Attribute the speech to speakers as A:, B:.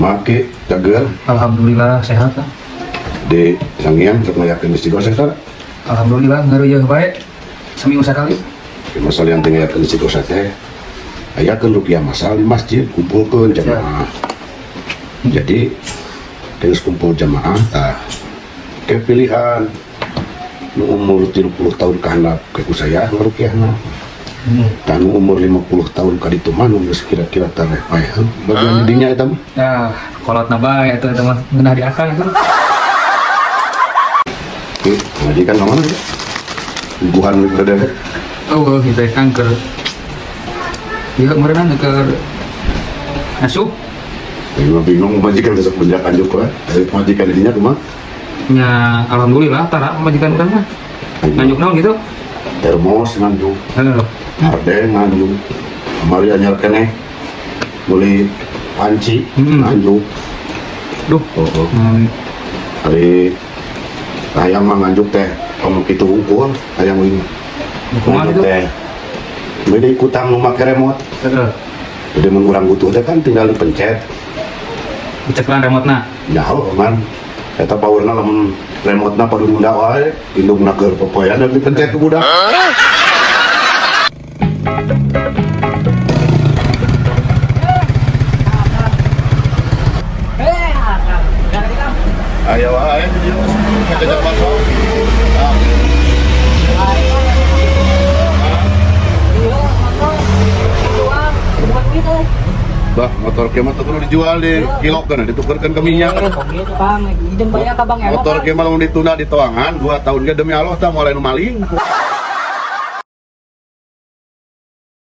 A: Maki cager
B: Alhamdulillah sehat lah.
A: di sangian untuk ngayakeun istiqomah sekarang.
B: Alhamdulillah ngareuyeun bae. Seminggu sekali.
A: Masalah yang tinggal ngayakeun istiqomah teh ayakeun rupiah masal di masjid kumpulkeun jamaah. Jadi terus kumpul jamaah ke pilihan nu umur 30 tahun ke handap ke saya ngarukiahna. Dan umur 50 tahun ka ditu mah nu geus kira-kira tareh paehan bagian didinya eta mah.
B: Ya, kolotna bae eta mah ngeunah di akal itu.
A: Ngaji kan mana ya? Buhan berada.
B: Oh, kita kanker. Iya, kemarin ke asuh.
A: Bingung majikan besok penjakan juga. Dari majikan didinya tuh mah.
B: Ya, alhamdulillah tara majikan kan mah. Nganjuk naon gitu.
A: Termos nganjuk.
B: Heeh.
A: Hardeng nganjuk. Kamari anyar keneh. Beli panci nganjuk.
B: Duh.
A: Oh. Hari ayam mah nganjuk teh. Kamu kitu ukur ayam ini.
B: Kumaha gitu?
A: Teh. Beda ikutang nu make remote.
B: Heeh.
A: Jadi mengurang butuh teh kan tinggal dipencet.
B: Diceklan remote-na.
A: Jauh man. Eta powerna lamun remote-na padu nunda wae, indungna keur popoyan dan dipencet ku budak. Ayo wae jadi ngajak masuk. Bah, motor ke mah kudu dijual di kilokeun ditukerkeun ke minyak.
C: Bang, izin bayar ka Bang ya.
A: Motor ke mah lamun ditunda di toangan 2 tahun ge demi Allah tah mulai nu maling.